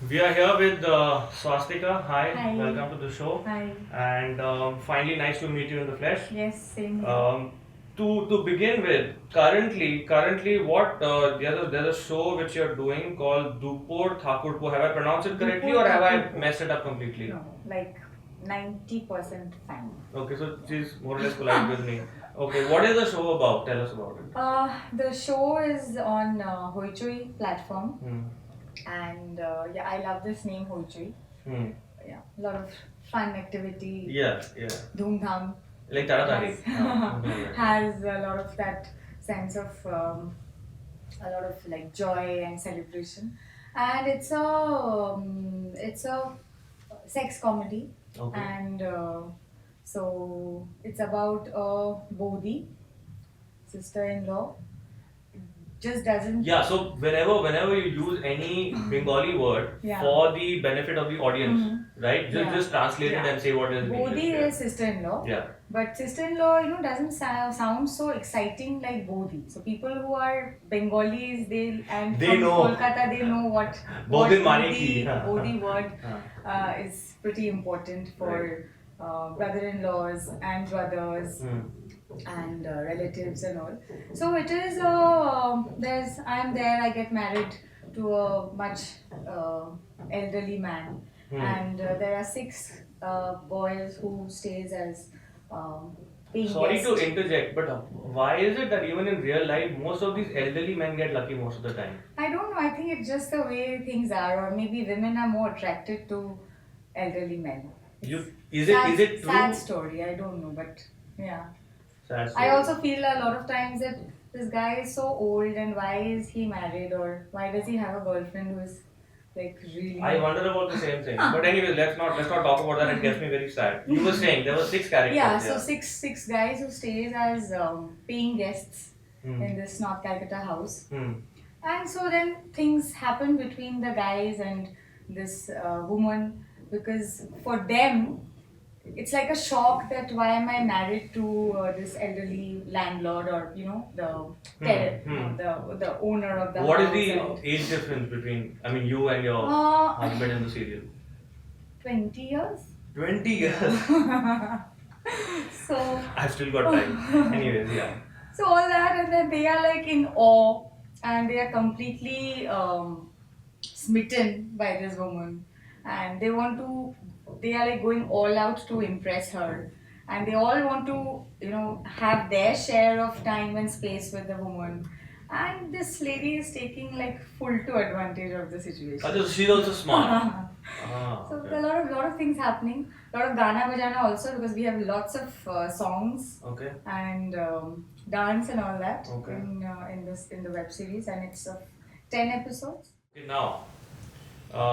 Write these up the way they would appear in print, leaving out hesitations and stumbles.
We are here with Swastika. Hi, Hi. welcome to the show. Hi. And finally, nice to meet you in the flesh. Yes, same here. To begin with, currently, what there's a show which you're doing called Dupur Thakurpo. Have I pronounced it correctly, Dupur or have I Thakurpo. messed it up completely? No, like 90% fine. Okay, so she's more or less polite with me. Okay, what is the show about? Tell us about it. The show is on Hoichoi platform, Hmm. and yeah, I love this name Hoichoi. Hmm. Yeah, a lot of fun activity, Yeah, yeah. dhoom dham. Like Taratari. Has a lot of that sense of a lot of like joy and celebration, and it's a sex comedy, Okay. and so it's about a Bodhi sister-in-law just doesn't. Yeah, so whenever you use any Bengali word Yeah. for the benefit of the audience, right? Just Yeah. just translate it Yeah. and say what is in Bodhi English. is sister-in-law. Yeah. But sister-in-law, doesn't sound so exciting like Bodhi. So people who are Bengalis, they They from know. Kolkata, they know what Bodhi what mane ki. Bodhi word Huh. is pretty important for brother-in-laws and brothers and relatives and all. So it is I'm there. I get married to a much elderly man, and there are six boys who stays as paying Sorry guest. to interject, but why is it that even in real life, most of these elderly men get lucky most of the time? I don't know. I think it's just the way things are, or maybe women are more attracted to elderly men. Is it true? Sad story. I don't know, but yeah. Sad I story. also feel a lot of times that this guy is so old, and why is he married, or why does he have a girlfriend who is like really. I wonder about the same thing. But anyways, let's not talk about that. It gets me very sad. You were saying there were six characters. Yeah, so six guys who stays as paying guests in this North Calcutta house. And so then things happen between the guys and this woman, because for them it's like a shock that why am I married to this elderly landlord, or the tenant, the owner of the What is house. the and- age difference between, I mean, you and your Uh, husband in the serial? 20 years. 20 years. So I've still got time. Anyways, yeah. so all that, and then they are like in awe, and they are completely smitten by this woman, and they are like going all out to impress her, and they all want to have their share of time and space with the woman, and this lady is taking like full to advantage of the situation. So she's also smart. So Okay. there are a lot of things happening, a lot of gana bajana also, because we have lots of songs Okay. and dance and all that Okay. in the web series, and it's 10 episodes. Okay, now,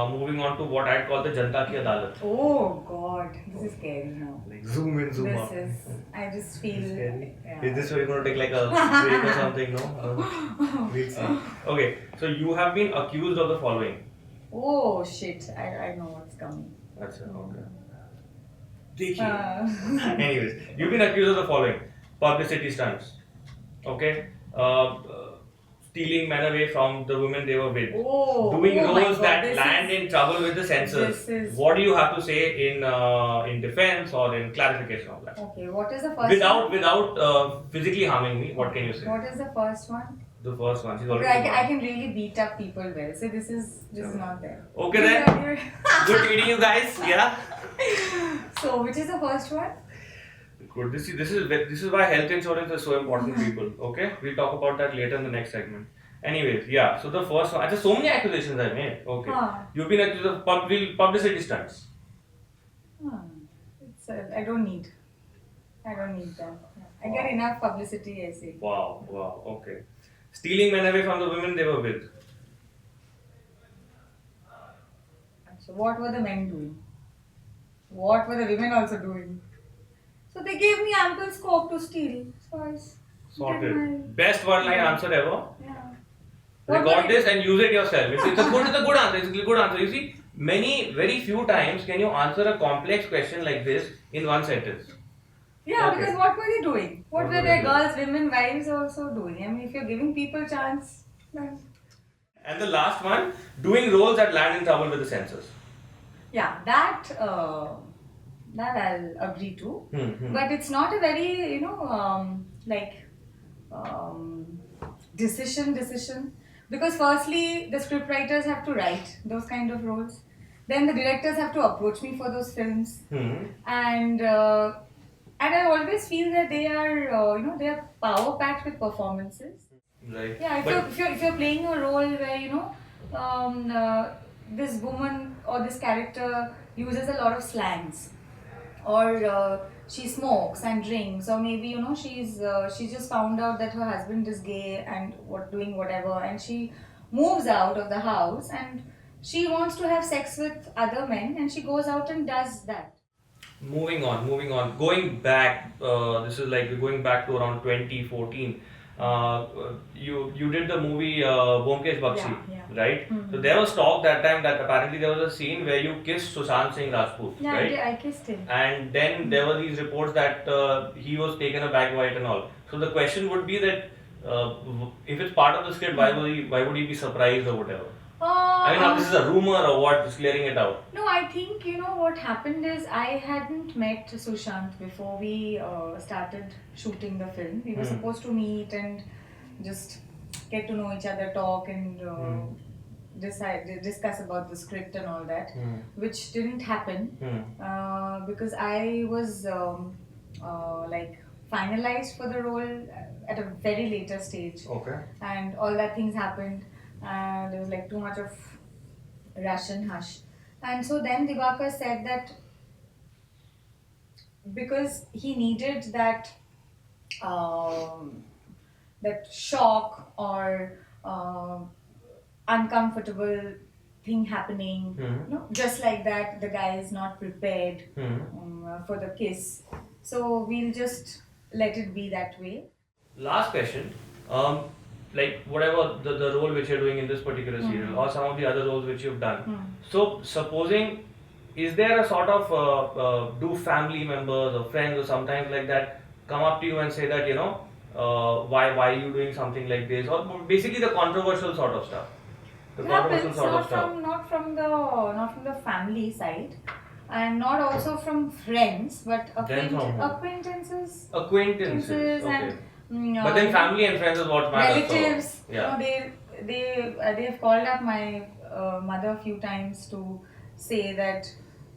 moving on to what I'd call the Janta Ki Adalat. Oh God, this is scary now. Like zoom in, zoom out. This is, I just feel. Scary. Yeah. Is this where you're going to take like a break or something? No? We'll see. Okay, so you have been accused of the following. Oh shit! I know what's coming. That's it. Okay. देखिए. Uh, Anyways, you've been accused of the following: publicity stunts, okay, stealing men away from the women they were with, doing oh my roles God, that this land is- in trouble with the censors. this is- What do you have to say in defense or in clarification of that? Okay, what is the first Without physically harming me, what can you say? one? What is the first one? The first one. She's Okay, already. I can really beat up people well. So this is not there. Okay then. Good meeting you guys. Yeah. So which is the first one? Good. This is why health insurance is so important, people. Okay, we'll talk about that later in the next segment. Anyways, yeah. So the first one. There's so many accusations I made. Okay, you've been accused of publicity stunts. It's I don't need that. I get enough publicity, I say. Wow. Okay, stealing men away from the women they were with. So what were the men doing? What were the women also doing? So they gave me ample scope to steal. So I did my- Sorted. Best one line answer ever. Yeah. What Record were this and use it yourself. It's a good answer. It's a good answer. You see, very few times can you answer a complex question like this in one sentence. Yeah, Okay. because what were they doing? What What were were their they doing? girls, women, wives also doing? I mean, if you're giving people chance, then And the last one, doing roles that land in trouble with the censors. Yeah, that I'll agree to. But it's not a very, um, decision. Because firstly, the script writers have to write those kind of roles. Then the directors have to approach me for those films. And I always feel that they are, they are power packed with performances. Right. Yeah, if you're playing a role where this woman or this character uses a lot of slangs, or she smokes and drinks, or maybe she's just found out that her husband is gay and doing whatever, and she moves out of the house and she wants to have sex with other men, and she goes out and does that. Moving on. Going back, this is like going back to around 2014. You did the movie Bomkesh Bakshi, right? So there was talk that time that apparently there was a scene where you kissed Sushant Singh Rajput, right? Yeah, I kissed him. And then there were these reports that he was taken aback by it and all. So the question would be that if it's part of the script, why would he be surprised or whatever? I mean, now this is a rumor or what? Just clearing it out. No, I think what happened is I hadn't met Sushant before we started shooting the film. We were supposed to meet and just get to know each other, talk and discuss about the script and all that, which didn't happen because I was finalized for the role at a very later stage. Okay. And all that things happened. There was too much of rush and hush, and so then Diwakar said that because he needed that that shock or uncomfortable thing happening, just like that the guy is not prepared for the kiss, so we'll just let it be that way. Last question. Like whatever the role which you're doing in this particular serial or some of the other roles which you've done. So supposing, is there a sort of do family members or friends or sometimes like that come up to you and say that why are you doing something like this, or basically the controversial sort of stuff? Not from the family side, and not also from friends, but acquaintances. Acquaintances. Okay. And but then family and friends is what matters. Relatives, so, yeah. They have called up my mother a few times to say that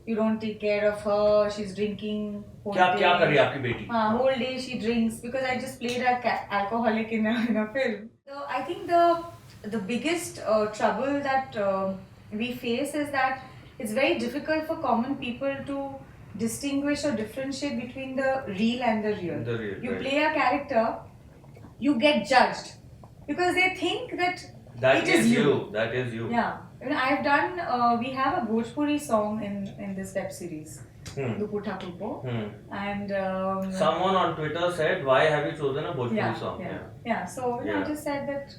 you don't take care of her. She's drinking whole day. क्या कर रही है आपकी बेटी? Whole day she drinks, because I just played a alcoholic in a film. So I think the biggest trouble that we face is that it's very difficult for common people to distinguish or differentiate between the real and the real. You right. play a character, you get judged because they think that it is you. That is you. Yeah. I've done, we have a Bhojpuri song in this web series, Dupur Thakurpo. And someone on Twitter said, why have you chosen a Bhojpuri song? Yeah. So I just said that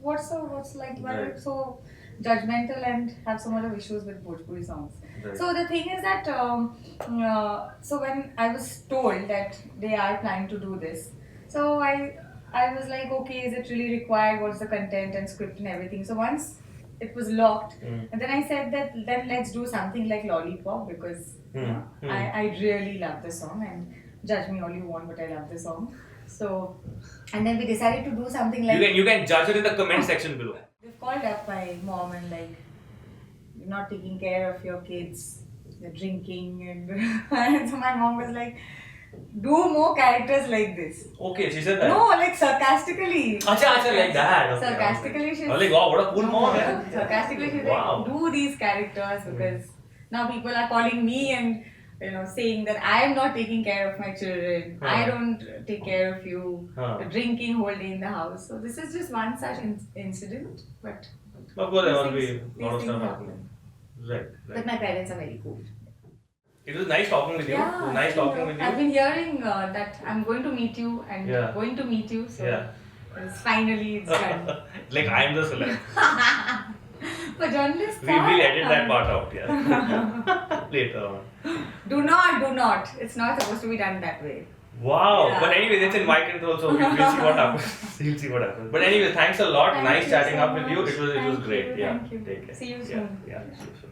what's like, why are you so judgmental and have so much of issues with Bhojpuri songs? Right. So the thing is that so when I was told that they are planning to do this, so I was like, okay, is it really required? What's the content and script and everything? So once it was locked, and then I said that then let's do something like Lollipop, because I really love the song, and judge me all you want, but I love the song. So, and then we decided to do something like... You can judge it in the comment section below. They've called up my mom and like, you're not taking care of your kids, they're drinking, and so my mom was like, do more characters like this. Okay, she said that. No, like sarcastically. Acha, like that. Okay, sarcastically, she's like, wow, what a cool mom. Sarcastically, she's like, do these characters, because now people are calling me and saying that I am not taking care of my children. I don't take care of you. Drinking whole day in the house. So this is just one such incident, but of course there will be a lot of stuff happening. Right. But my parents are very cool. It was nice talking with you. Yeah, it was nice talking with you. I've been hearing that I'm going to meet you and going to meet you. So finally it's done. Like I'm the celeb. But journalists we'll edit that part out, later on. Do not. It's not supposed to be done that way. Wow. Yeah. But anyway, it's in my control, so we'll see what happens. We'll see what happens. But anyway, thanks a lot. Thank Nice you chatting so up with you. much. It was Thank great. you, Yeah. thank you. Take care. See you Yeah. soon. Yeah. See you soon.